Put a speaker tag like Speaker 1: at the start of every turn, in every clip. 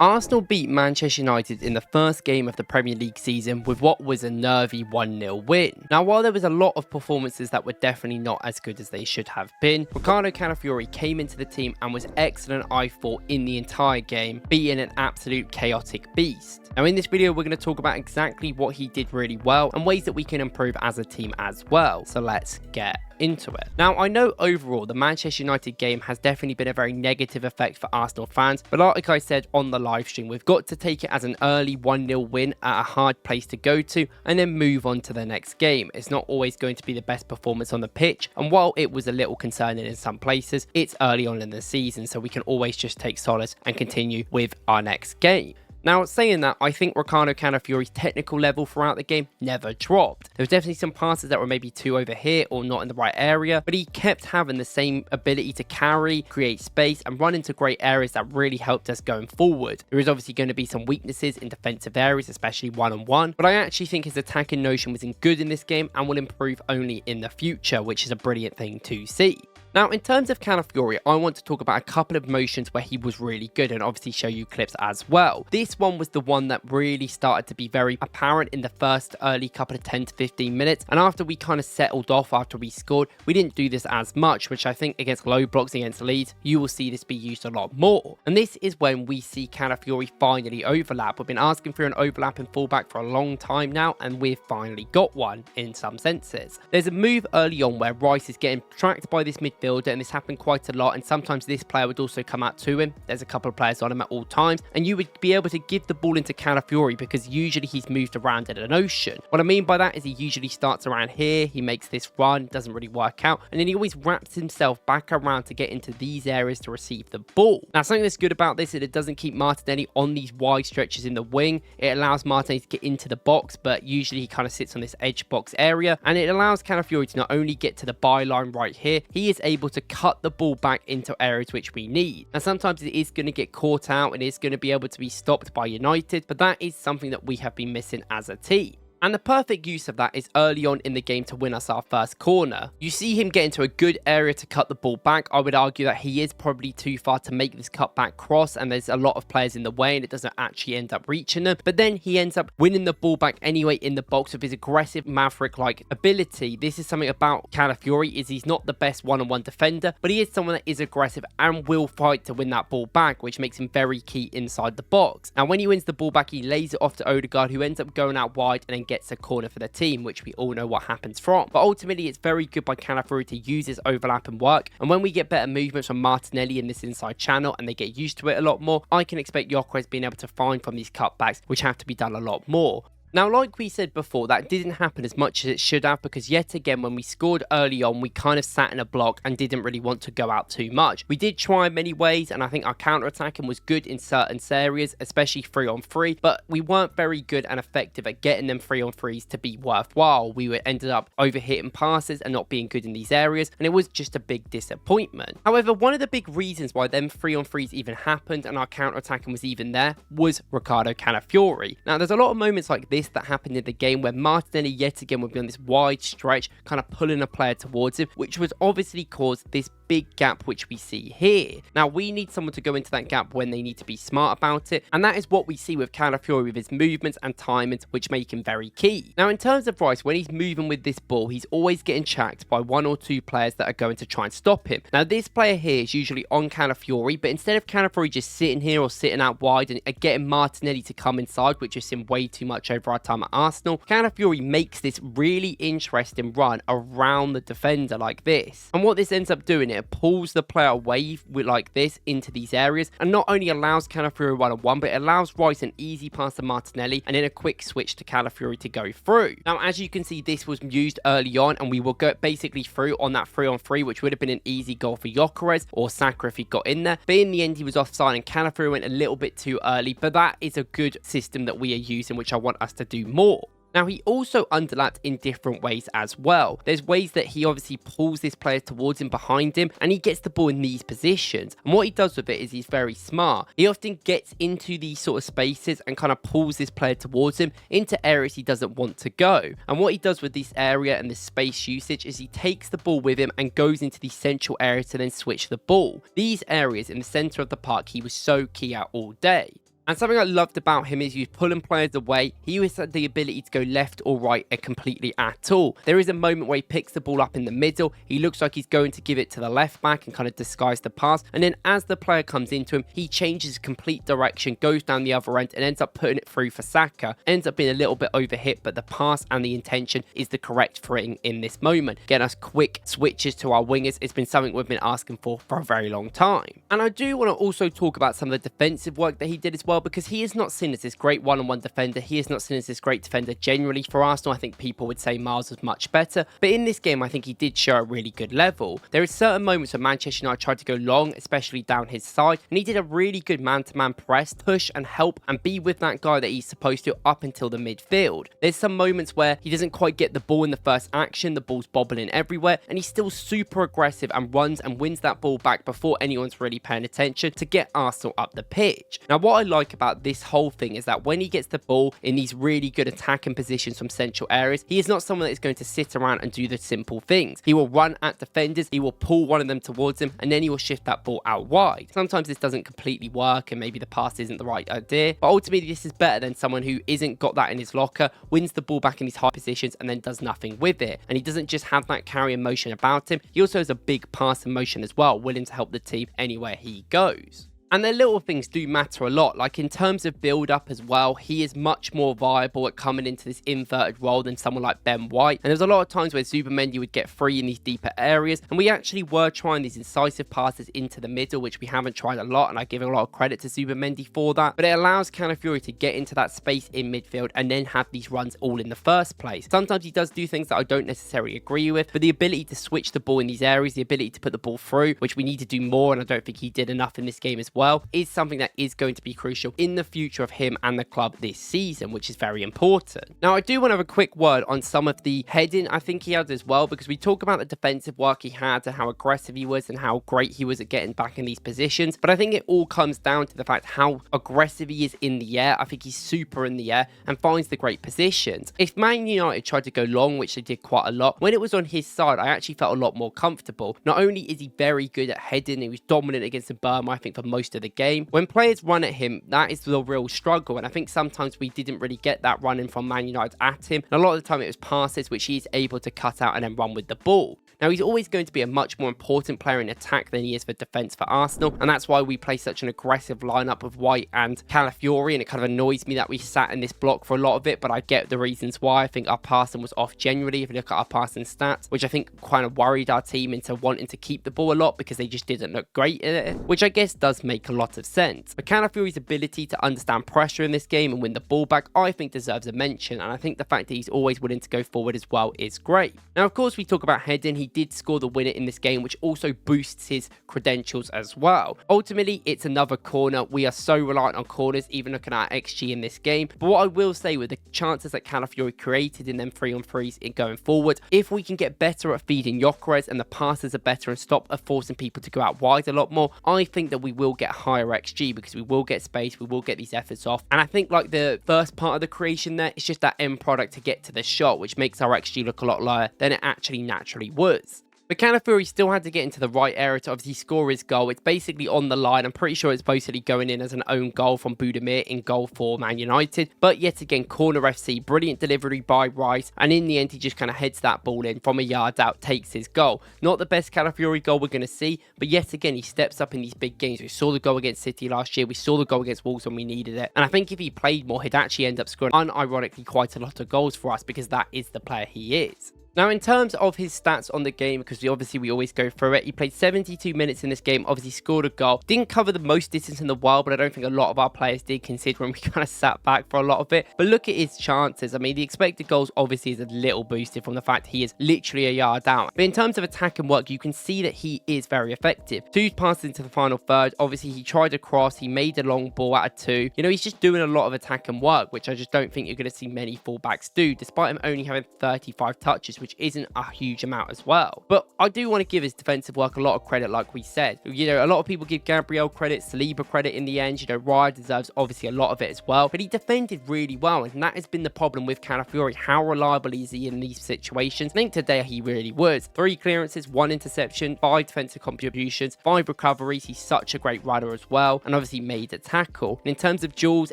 Speaker 1: Arsenal beat Manchester United in the first game of the Premier League season with what was a nervy 1-0 win. Now, while there was a lot of performances that were definitely not as good as they should have been, Riccardo Calafiori came into the team and was excellent, I thought, in the entire game, being an absolute chaotic beast. Now, in this video, we're going to talk about exactly what he did really well and ways that we can improve as a team as well. So let's get into it. Now, I know overall the Manchester United game has definitely been a very negative effect for Arsenal fans, but like I said on the live stream, we've got to take it as an early 1-0 win at a hard place to go to and then move on to the next game. It's not always going to be the best performance on the pitch, and while it was a little concerning in some places, it's early on in the season, so we can always just take solace and continue with our next game. Now, saying that, I think Riccardo Calafiori's technical level throughout the game never dropped. There was definitely some passes that were maybe too over here or not in the right area, but he kept having the same ability to carry, create space, and run into great areas that really helped us going forward. There is obviously going to be some weaknesses in defensive areas, especially one-on-one, but I actually think his attacking notion was good in this game and will improve only in the future, which is a brilliant thing to see. Now, in terms of Calafiori, I want to talk about a couple of motions where he was really good and obviously show you clips as well. This one was the one that really started to be very apparent in the first early couple of 10 to 15 minutes. And after we kind of settled off after we scored, we didn't do this as much, which I think against low blocks against Leeds, you will see this be used a lot more. And this is when we see Calafiori finally overlap. We've been asking for an overlap in fullback for a long time now, and we've finally got one in some senses. There's a move early on where Rice is getting tracked by this midfielder, and this happened quite a lot, and sometimes this player would also come out to him. There's a couple of players on him at all times, and you would be able to give the ball into Calafiori because usually he's moved around in an ocean. What I mean by that is he usually starts around here, he makes this run, doesn't really work out, and then he always wraps himself back around to get into these areas to receive the ball. Now, something that's good about this is it doesn't keep Martinelli on these wide stretches in the wing. It allows Martinelli to get into the box, but usually he kind of sits on this edge box area, and it allows Calafiori to not only get to the byline right here, he is able to cut the ball back into areas which we need. And sometimes it is going to get caught out and it's going to be able to be stopped by United, but that is something that we have been missing as a team. And the perfect use of that is early on in the game to win us our first corner. You see him get into a good area to cut the ball back. I would argue that he is probably too far to make this cut back cross, and there's a lot of players in the way and it doesn't actually end up reaching them. But then he ends up winning the ball back anyway in the box with his aggressive Maverick-like ability. This is something about Calafiori, is he's not the best one-on-one defender, but he is someone that is aggressive and will fight to win that ball back, which makes him very key inside the box. Now, when he wins the ball back, he lays it off to Odegaard, who ends up going out wide and then gets a corner for the team, which we all know what happens from. But ultimately, it's very good by Calafiori to use his overlap and work, and when we get better movements from Martinelli in this inside channel and they get used to it a lot more, I can expect Woklz being able to find from these cutbacks, which have to be done a lot more. Now, like we said before, that didn't happen as much as it should have, because yet again, when we scored early on, we kind of sat in a block and didn't really want to go out too much. We did try in many ways, and I think our counter-attacking was good in certain areas, especially 3-on-3, but we weren't very good and effective at getting them 3-on-3s to be worthwhile. We ended up overhitting passes and not being good in these areas, and it was just a big disappointment. However, one of the big reasons why them 3-on-3s even happened and our counter-attacking was even there was Riccardo Calafiori. Now, there's a lot of moments like this that happened in the game where Martinelli yet again would be on this wide stretch, kind of pulling a player towards him, which was obviously caused this big gap which we see here. Now, we need someone to go into that gap when they need to be smart about it, and that is what we see with Calafiori with his movements and timings, which make him very key. Now, in terms of Rice, when he's moving with this ball, he's always getting checked by one or two players that are going to try and stop him. Now, this player here is usually on Calafiori, but instead of Calafiori just sitting here or sitting out wide and getting Martinelli to come inside, which has seen way too much over our time at Arsenal, Calafiori makes this really interesting run around the defender like this. And what this ends up doing, it pulls the player away with like this into these areas, and not only allows Calafiori one-on-one, but it allows Rice an easy pass to Martinelli and then a quick switch to Calafiori to go through. Now, as you can see, this was used early on, and we will go basically through on that 3-on-3, which would have been an easy goal for Woklz or Saka if he got in there. But in the end, he was offside and Calafiori went a little bit too early, but that is a good system that we are using, which I want us to do more. Now, he also underlapped in different ways as well. There's ways that he obviously pulls this player towards him, behind him, and he gets the ball in these positions. And what he does with it is he's very smart. He often gets into these sort of spaces and kind of pulls this player towards him into areas he doesn't want to go. And what he does with this area and this space usage is he takes the ball with him and goes into the central area to then switch the ball. These areas in the center of the park, he was so key at all day. And something I loved about him is he was pulling players away. He always had the ability to go left or right completely at all. There is a moment where he picks the ball up in the middle. He looks like he's going to give it to the left back and kind of disguise the pass. And then as the player comes into him, he changes complete direction, goes down the other end and ends up putting it through for Saka. Ends up being a little bit overhit, but the pass and the intention is the correct thing in this moment. Getting us quick switches to our wingers. It's been something we've been asking for a very long time. And I do want to also talk about some of the defensive work that he did as well, because he is not seen as this great one-on-one defender. He is not seen as this great defender generally for Arsenal. I think people would say Miles was much better, but in this game I think he did show a really good level. There are certain moments where Manchester United tried to go long, especially down his side, and he did a really good man-to-man press, push and help and be with that guy that he's supposed to up until the midfield. There's some moments where he doesn't quite get the ball in the first action, the ball's bobbling everywhere, and he's still super aggressive and runs and wins that ball back before anyone's really paying attention to get Arsenal up the pitch. Now what I like about this whole thing is that when he gets the ball in these really good attacking positions from central areas, he is not someone that is going to sit around and do the simple things. He will run at defenders, he will pull one of them towards him, and then he will shift that ball out wide. Sometimes this doesn't completely work and maybe the pass isn't the right idea, but ultimately this is better than someone who isn't got that in his locker, wins the ball back in these high positions and then does nothing with it. And he doesn't just have that carrying motion about him, he also has a big passing motion as well, willing to help the team anywhere he goes. And their little things do matter a lot. Like in terms of build-up as well, he is much more viable at coming into this inverted role than someone like Ben White. And there's a lot of times where Zubimendi would get free in these deeper areas. And we actually were trying these incisive passes into the middle, which we haven't tried a lot. And I give a lot of credit to Zubimendi for that. But it allows Calafiori to get into that space in midfield and then have these runs all in the first place. Sometimes he does do things that I don't necessarily agree with, but the ability to switch the ball in these areas, the ability to put the ball through, which we need to do more, and I don't think he did enough in this game as well, is something that is going to be crucial in the future of him and the club this season, which is very important. Now, I do want to have a quick word on some of the heading I think he had as well, because we talk about the defensive work he had and how aggressive he was and how great he was at getting back in these positions, but I think it all comes down to the fact how aggressive he is in the air. I think he's super in the air and finds the great positions. If Man United tried to go long, which they did quite a lot, when it was on his side, I actually felt a lot more comfortable. Not only is he very good at heading, he was dominant against the Burma, I think, for most of the game. When players run at him, that is the real struggle, and I think sometimes we didn't really get that running from Man United at him, and a lot of the time it was passes which he's able to cut out and then run with the ball. Now, he's always going to be a much more important player in attack than he is for defence for Arsenal, and that's why we play such an aggressive lineup of White and Calafiori, and it kind of annoys me that we sat in this block for a lot of it, but I get the reasons why. I think our passing was off generally, if you look at our passing stats, which I think kind of worried our team into wanting to keep the ball a lot because they just didn't look great in it, which I guess does make a lot of sense. But Calafiori's ability to understand pressure in this game and win the ball back, I think deserves a mention, and I think the fact that he's always willing to go forward as well is great. Now, of course, we talk about heading. He did score the winner in this game, which also boosts his credentials as well. Ultimately, it's another corner. We are so reliant on corners, even looking at XG in this game. But what I will say, with the chances that Calafiori created in them 3-on-3s in going forward, if we can get better at feeding Woklz and the passes are better and stop forcing people to go out wide a lot more, I think that we will get higher XG, because we will get space, we will get these efforts off. And I think like the first part of the creation there, it's just that end product to get to the shot, which makes our XG look a lot lower than it actually naturally was. But Calafiori still had to get into the right area to obviously score his goal. It's basically on the line. I'm pretty sure it's basically going in as an own goal from Budimir in goal for Man United. But yet again, corner FC, brilliant delivery by Rice. And in the end, he just kind of heads that ball in from a yard out, takes his goal. Not the best Calafiori goal we're going to see, but yet again, he steps up in these big games. We saw the goal against City last year. We saw the goal against Wolves when we needed it. And I think if he played more, he'd actually end up scoring unironically quite a lot of goals for us, because that is the player he is. Now, in terms of his stats on the game, because we always go through it, he played 72 minutes in this game, obviously scored a goal. Didn't cover the most distance in the world, but I don't think a lot of our players did, considering we kind of sat back for a lot of it. But look at his chances. I mean, the expected goals obviously is a little boosted from the fact he is literally a yard out. But in terms of attack and work, you can see that he is very effective. 2 passes into the final third. Obviously, he tried a cross. He made a long ball out of 2. You know, he's just doing a lot of attack and work, which I just don't think you're going to see many fullbacks do, despite him only having 35 touches, which which isn't a huge amount as well. But I do want to give his defensive work a lot of credit, like we said. You know, a lot of people give Gabriel credit, Saliba credit in the end. You know, Raya deserves obviously a lot of it as well, but he defended really well, and that has been the problem with Calafiori. How reliable is he in these situations? I think today he really was. 3 clearances, 1 interception, 5 defensive contributions, 5 recoveries. He's such a great runner as well, and obviously made a tackle. And in terms of Jules,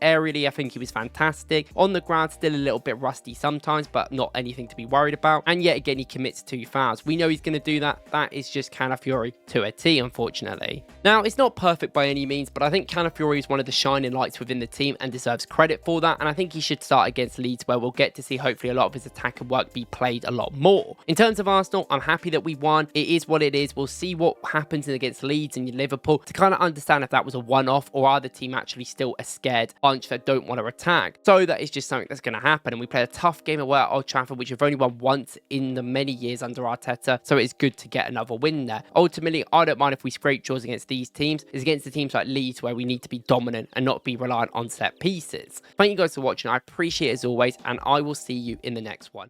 Speaker 1: aerially, I think he was fantastic. On the ground, still a little bit rusty sometimes, but not anything to be worried about. And yet again, he commits 2 fouls. We know he's going to do that. That is just Calafiori to a T, unfortunately. Now, it's not perfect by any means, but I think Calafiori is one of the shining lights within the team and deserves credit for that. And I think he should start against Leeds, where we'll get to see hopefully a lot of his attack and work be played a lot more. In terms of Arsenal, I'm happy that we won. It is what it is. We'll see what happens against Leeds and Liverpool to kind of understand if that was a one-off or are the team actually still a scared bunch that don't want to attack. So that is just something that's going to happen. And we played a tough game away at Old Trafford, which we've only won once in the many years under Arteta. So it's good to get another win there. Ultimately, I don't mind if we scrape draws against these teams. It's against the teams like Leeds where we need to be dominant and not be reliant on set pieces. Thank you guys for watching. I appreciate it as always, and I will see you in the next one.